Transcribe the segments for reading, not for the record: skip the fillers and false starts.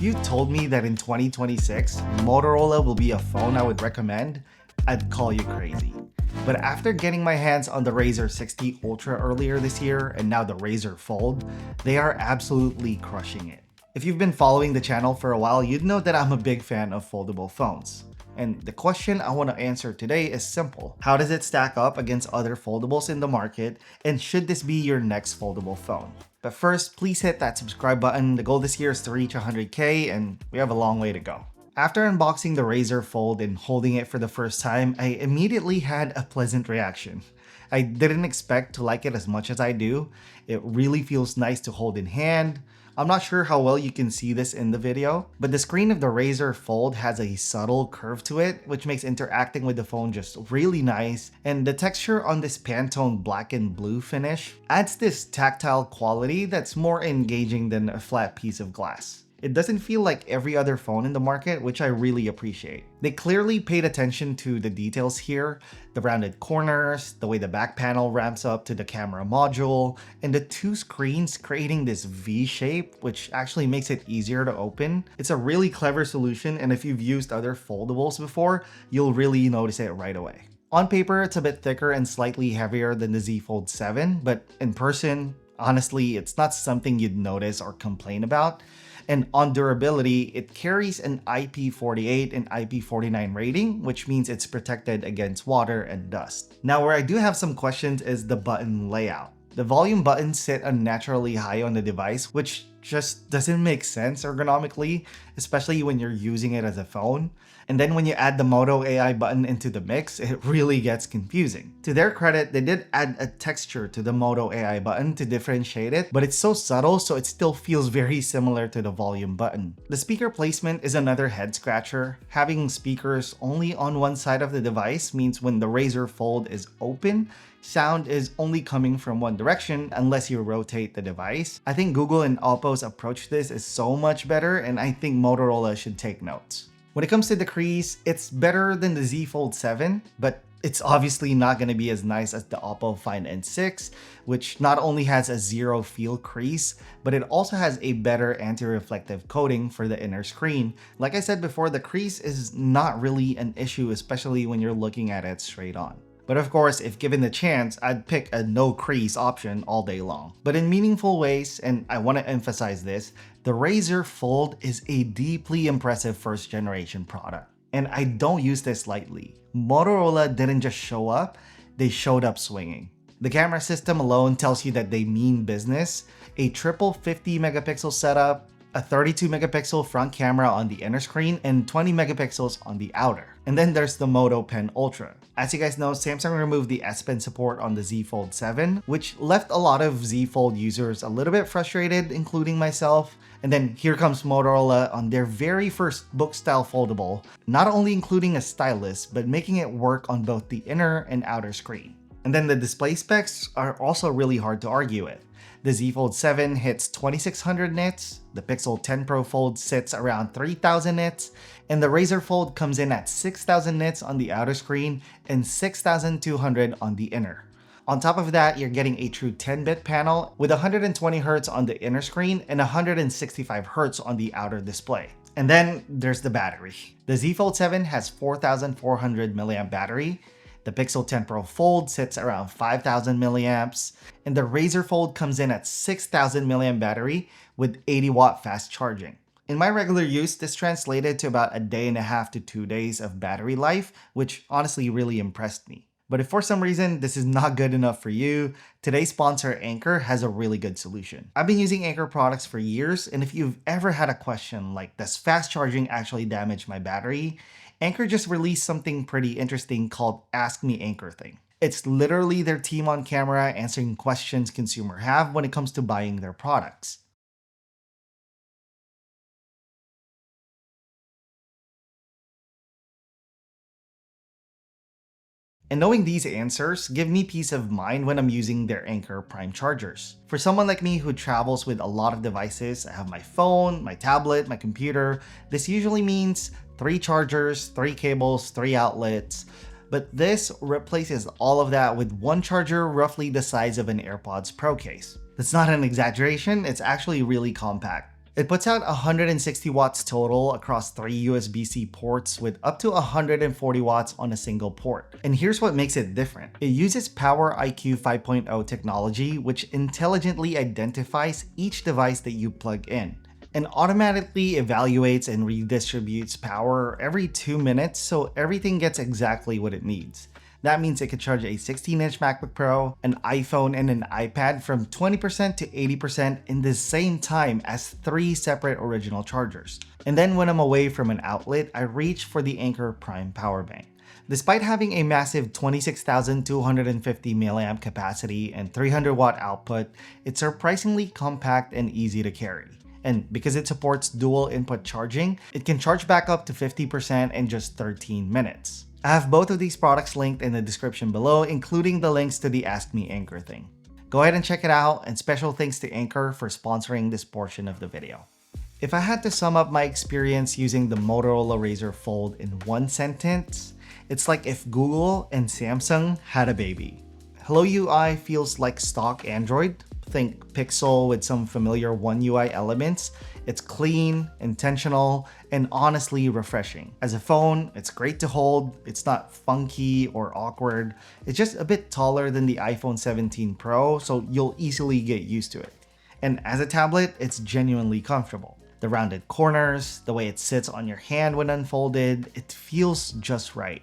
If you told me that in 2026, Motorola will be a phone I would recommend, I'd call you crazy. But after getting my hands on the Razr 60 Ultra earlier this year and now the Razr Fold, they are absolutely crushing it. If you've been following the channel for a while, you'd know that I'm a big fan of foldable phones. And the question I want to answer today is simple. How does it stack up against other foldables in the market, and should this be your next foldable phone? But first, please hit that subscribe button. The goal this year is to reach 100K and we have a long way to go. After unboxing the Razr Fold and holding it for the first time, I immediately had a pleasant reaction. I didn't expect to like it as much as I do. It really feels nice to hold in hand. I'm not sure how well you can see this in the video, but the screen of the Razr Fold has a subtle curve to it, which makes interacting with the phone just really nice, and the texture on this Pantone black and blue finish adds this tactile quality that's more engaging than a flat piece of glass. It doesn't feel like every other phone in the market, which I really appreciate. They clearly paid attention to the details here, the rounded corners, the way the back panel ramps up to the camera module, and the two screens creating this V shape, which actually makes it easier to open. It's a really clever solution, and if you've used other foldables before, you'll really notice it right away. On paper, it's a bit thicker and slightly heavier than the Z Fold7, but in person, honestly, it's not something you'd notice or complain about. And on durability, it carries an IP48 and IP49 rating, which means it's protected against water and dust. Now, where I do have some questions is the button layout. The volume buttons sit unnaturally high on the device, which just doesn't make sense ergonomically, especially when you're using it as a phone. And then when you add the Moto AI button into the mix, it really gets confusing. To their credit, they did add a texture to the Moto AI button to differentiate it, but it's so subtle so it still feels very similar to the volume button. The speaker placement is another head scratcher. Having speakers only on one side of the device means when the Razr Fold is open, sound is only coming from one direction unless you rotate the device. I think Google and Oppo's approach to this is so much better, and I think Motorola should take notes. When it comes to the crease, it's better than the Z Fold7, but it's obviously not going to be as nice as the Oppo Find N6, which not only has a zero feel crease, but it also has a better anti-reflective coating for the inner screen. Like I said before, the crease is not really an issue, especially when you're looking at it straight on. But of course, if given the chance, I'd pick a no crease option all day long. But in meaningful ways, and I want to emphasize this, the Razr Fold is a deeply impressive first generation product. And I don't use this lightly. Motorola didn't just show up, they showed up swinging. The camera system alone tells you that they mean business. A triple 50 megapixel setup, a 32 megapixel front camera on the inner screen, and 20 megapixels on the outer. And then there's the Moto Pen Ultra. As you guys know, Samsung removed the S Pen support on the Z Fold7, which left a lot of Z Fold users a little bit frustrated, including myself. And then here comes Motorola on their very first book-style foldable, not only including a stylus, but making it work on both the inner and outer screen. And then the display specs are also really hard to argue with. The Z Fold7 hits 2600 nits, the Pixel 10 Pro Fold sits around 3000 nits, and the Razr Fold comes in at 6000 nits on the outer screen and 6200 on the inner. On top of that, you're getting a true 10-bit panel with 120Hz on the inner screen and 165Hz on the outer display. And then there's the battery. The Z Fold7 has 4400 mAh battery, the Pixel 10 Pro Fold sits around 5000 milliamps, and the Razr Fold comes in at 6000 milliamp battery with 80-watt fast charging. In my regular use, this translated to about a day and a half to 2 days of battery life, which honestly really impressed me. But if for some reason this is not good enough for you, today's sponsor Anker has a really good solution. I've been using Anker products for years, and if you've ever had a question like, does fast charging actually damage my battery? Anker just released something pretty interesting called Ask Me Anker thing. It's literally their team on camera answering questions consumers have when it comes to buying their products. And knowing these answers give me peace of mind when I'm using their Anker Prime chargers. For someone like me who travels with a lot of devices, I have my phone, my tablet, my computer, this usually means 3 chargers, 3 cables, 3 outlets. But this replaces all of that with one charger roughly the size of an AirPods Pro case. That's not an exaggeration, it's actually really compact. It puts out 160 watts total across 3 USB-C ports with up to 140 watts on a single port. And here's what makes it different. It uses Power IQ 5.0 technology, which intelligently identifies each device that you plug in and automatically evaluates and redistributes power every 2 minutes so everything gets exactly what it needs. That means it could charge a 16-inch MacBook Pro, an iPhone, and an iPad from 20% to 80% in the same time as 3 separate original chargers. And then when I'm away from an outlet, I reach for the Anker Prime power bank. Despite having a massive 26,250 mAh capacity and 300 watt output, it's surprisingly compact and easy to carry. And because it supports dual input charging, it can charge back up to 50% in just 13 minutes. I have both of these products linked in the description below, including the links to the Ask Me Anker thing. Go ahead and check it out, and special thanks to Anker for sponsoring this portion of the video. If I had to sum up my experience using the Motorola Razr Fold in one sentence, it's like if Google and Samsung had a baby. Hello UI feels like stock Android. Think Pixel with some familiar One UI elements. It's clean, intentional, and honestly refreshing. As a phone, it's great to hold. It's not funky or awkward. It's just a bit taller than the iPhone 17 Pro, so you'll easily get used to it. And as a tablet, it's genuinely comfortable. The rounded corners, the way it sits on your hand when unfolded, it feels just right.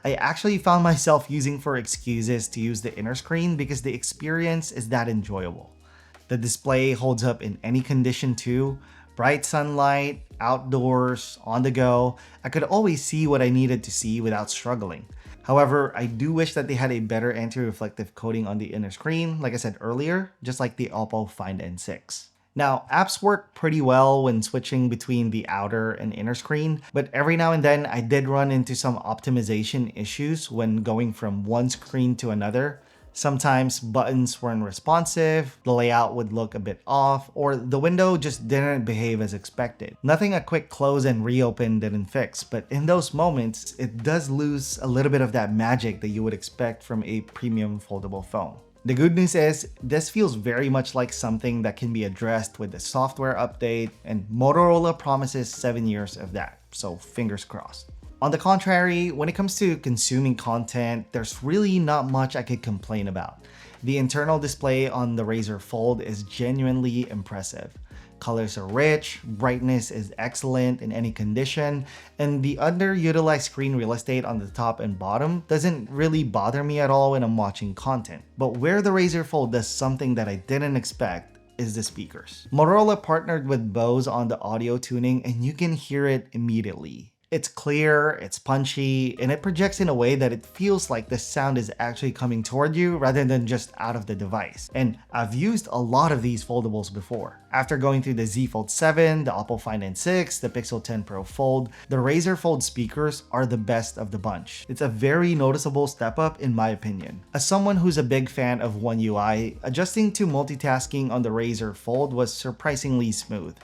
I actually found myself using for excuses to use the inner screen because the experience is that enjoyable. The display holds up in any condition too. Bright sunlight, outdoors, on the go, I could always see what I needed to see without struggling. However, I do wish that they had a better anti-reflective coating on the inner screen, like I said earlier, just like the Oppo Find N6. Now, apps work pretty well when switching between the outer and inner screen, but every now and then I did run into some optimization issues when going from one screen to another. Sometimes buttons weren't responsive, the layout would look a bit off, or the window just didn't behave as expected. Nothing a quick close and reopen didn't fix, but in those moments, it does lose a little bit of that magic that you would expect from a premium foldable phone. The good news is, this feels very much like something that can be addressed with the software update, and Motorola promises 7 years of that, so fingers crossed. On the contrary, when it comes to consuming content, there's really not much I could complain about. The internal display on the Razr Fold is genuinely impressive. Colors are rich, brightness is excellent in any condition, and the underutilized screen real estate on the top and bottom doesn't really bother me at all when I'm watching content. But where the Razr Fold does something that I didn't expect is the speakers. Motorola partnered with Bose on the audio tuning, and you can hear it immediately. It's clear, it's punchy, and it projects in a way that it feels like the sound is actually coming toward you rather than just out of the device. And I've used a lot of these foldables before. After going through the Z Fold7, the Oppo Find N6, the Pixel 10 Pro Fold, the Razr Fold speakers are the best of the bunch. It's a very noticeable step up in my opinion. As someone who's a big fan of One UI, adjusting to multitasking on the Razr Fold was surprisingly smooth.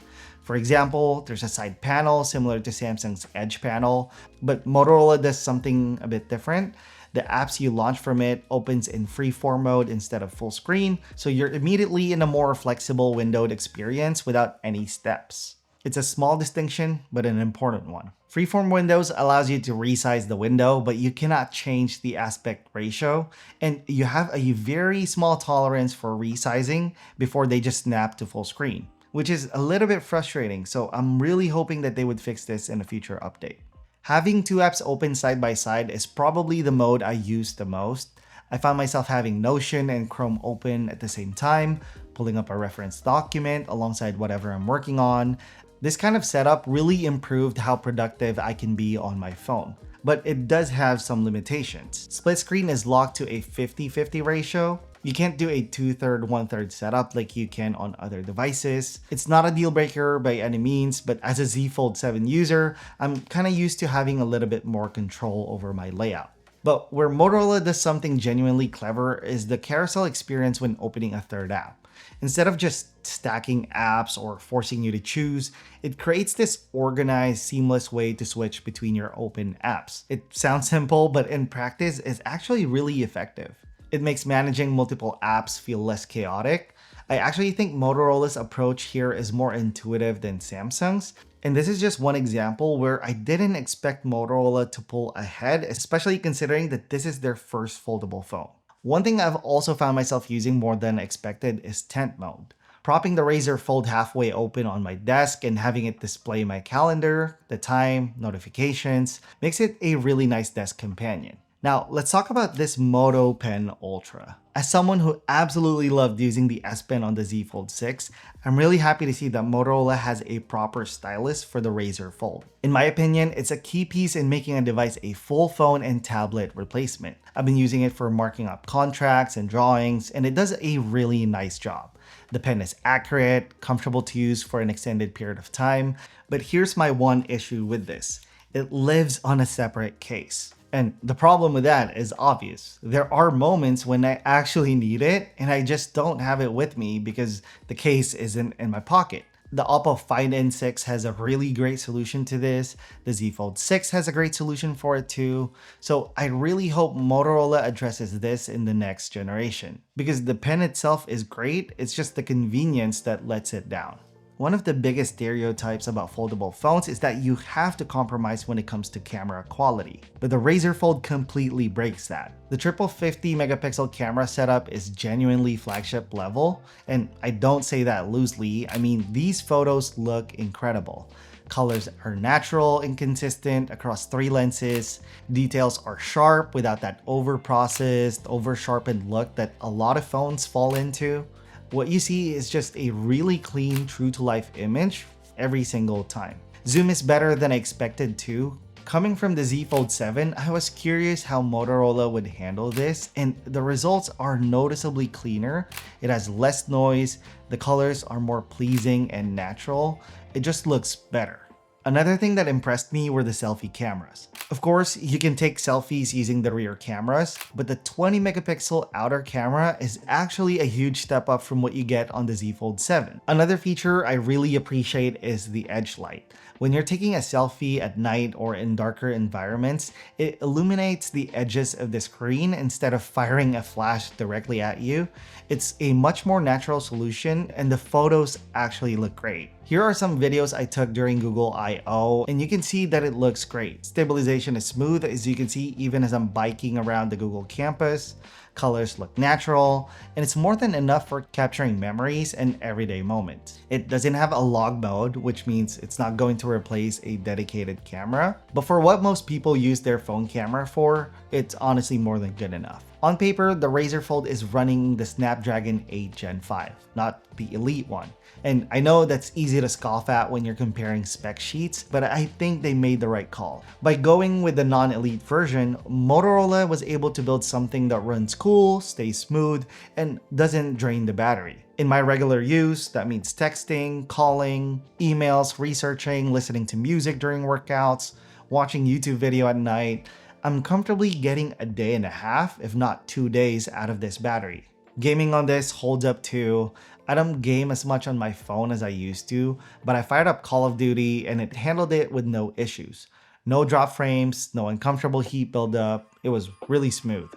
For example, there's a side panel similar to Samsung's Edge panel, but Motorola does something a bit different. The apps you launch from it opens in freeform mode instead of full screen, so you're immediately in a more flexible windowed experience without any steps. It's a small distinction, but an important one. Freeform windows allows you to resize the window, but you cannot change the aspect ratio, and you have a very small tolerance for resizing before they just snap to full screen, which is a little bit frustrating, so I'm really hoping that they would fix this in a future update. Having two apps open side by side is probably the mode I use the most. I found myself having Notion and Chrome open at the same time, pulling up a reference document alongside whatever I'm working on. This kind of setup really improved how productive I can be on my phone, but it does have some limitations. Split screen is locked to a 50-50 ratio. You can't do a 2/3, 1/3 setup like you can on other devices. It's not a deal breaker by any means, but as a Z Fold7 user, I'm kind of used to having a little bit more control over my layout. But where Motorola does something genuinely clever is the carousel experience when opening a third app. Instead of just stacking apps or forcing you to choose, it creates this organized, seamless way to switch between your open apps. It sounds simple, but in practice, it's actually really effective. It makes managing multiple apps feel less chaotic. I actually think Motorola's approach here is more intuitive than Samsung's. And this is just one example where I didn't expect Motorola to pull ahead, especially considering that this is their first foldable phone. One thing I've also found myself using more than expected is tent mode. Propping the Razr Fold halfway open on my desk and having it display my calendar, the time, notifications, makes it a really nice desk companion. Now, let's talk about this Moto Pen Ultra. As someone who absolutely loved using the S Pen on the Z Fold 6, I'm really happy to see that Motorola has a proper stylus for the Razr Fold. In my opinion, it's a key piece in making a device a full phone and tablet replacement. I've been using it for marking up contracts and drawings, and it does a really nice job. The pen is accurate, comfortable to use for an extended period of time, but here's my one issue with this. It lives on a separate case. And the problem with that is obvious. There are moments when I actually need it and I just don't have it with me because the case isn't in my pocket. The Oppo Find N6 has a really great solution to this. The Z Fold 6 has a great solution for it too. So I really hope Motorola addresses this in the next generation. Because the pen itself is great, it's just the convenience that lets it down. One of the biggest stereotypes about foldable phones is that you have to compromise when it comes to camera quality, but the Razr Fold completely breaks that. The triple 50 megapixel camera setup is genuinely flagship level, and I don't say that loosely. I mean, these photos look incredible. Colors are natural and consistent across 3 lenses. Details are sharp without that over-processed, over-sharpened look that a lot of phones fall into. What you see is just a really clean, true-to-life image every single time. Zoom is better than I expected too. Coming from the Z Fold 7, I was curious how Motorola would handle this, and the results are noticeably cleaner. It has less noise, the colors are more pleasing and natural. It just looks better. Another thing that impressed me were the selfie cameras. Of course, you can take selfies using the rear cameras, but the 20 megapixel outer camera is actually a huge step up from what you get on the Z Fold 7. Another feature I really appreciate is the edge light. When you're taking a selfie at night or in darker environments, it illuminates the edges of the screen instead of firing a flash directly at you. It's a much more natural solution and the photos actually look great. Here are some videos I took during Google I/O, and you can see that it looks great. Stabilization is smooth, as you can see even as I'm biking around the Google campus. Colors look natural, and it's more than enough for capturing memories and everyday moments. It doesn't have a log mode, which means it's not going to replace a dedicated camera. But for what most people use their phone camera for, it's honestly more than good enough. On paper, the Razr Fold is running the Snapdragon 8 Gen 5, not the Elite one. And I know that's easy to scoff at when you're comparing spec sheets, but I think they made the right call. By going with the non-elite version, Motorola was able to build something that runs cool, stays smooth, and doesn't drain the battery. In my regular use, that means texting, calling, emails, researching, listening to music during workouts, watching YouTube video at night. I'm comfortably getting a day and a half, if not 2 days, out of this battery. Gaming on this holds up too. I don't game as much on my phone as I used to, but I fired up Call of Duty and it handled it with no issues. No drop frames, no uncomfortable heat buildup. It was really smooth.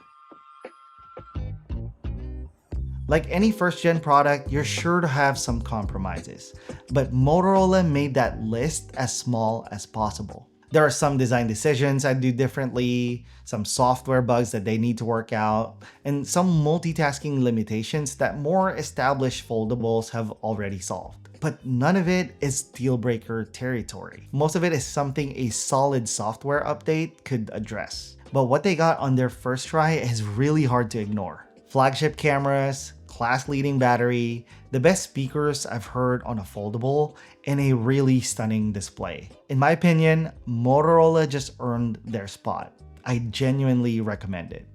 Like any first-gen product, you're sure to have some compromises, but Motorola made that list as small as possible. There are some design decisions I'd do differently, some software bugs that they need to work out, and some multitasking limitations that more established foldables have already solved. But none of it is deal-breaker territory. Most of it is something a solid software update could address. But what they got on their first try is really hard to ignore. Flagship cameras, class-leading battery, the best speakers I've heard on a foldable, and a really stunning display. In my opinion, Motorola just earned their spot. I genuinely recommend it.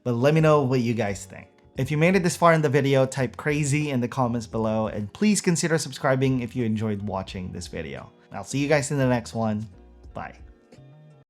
But let me know what you guys think. If you made it this far in the video, type crazy in the comments below, and please consider subscribing if you enjoyed watching this video. I'll see you guys in the next one. Bye.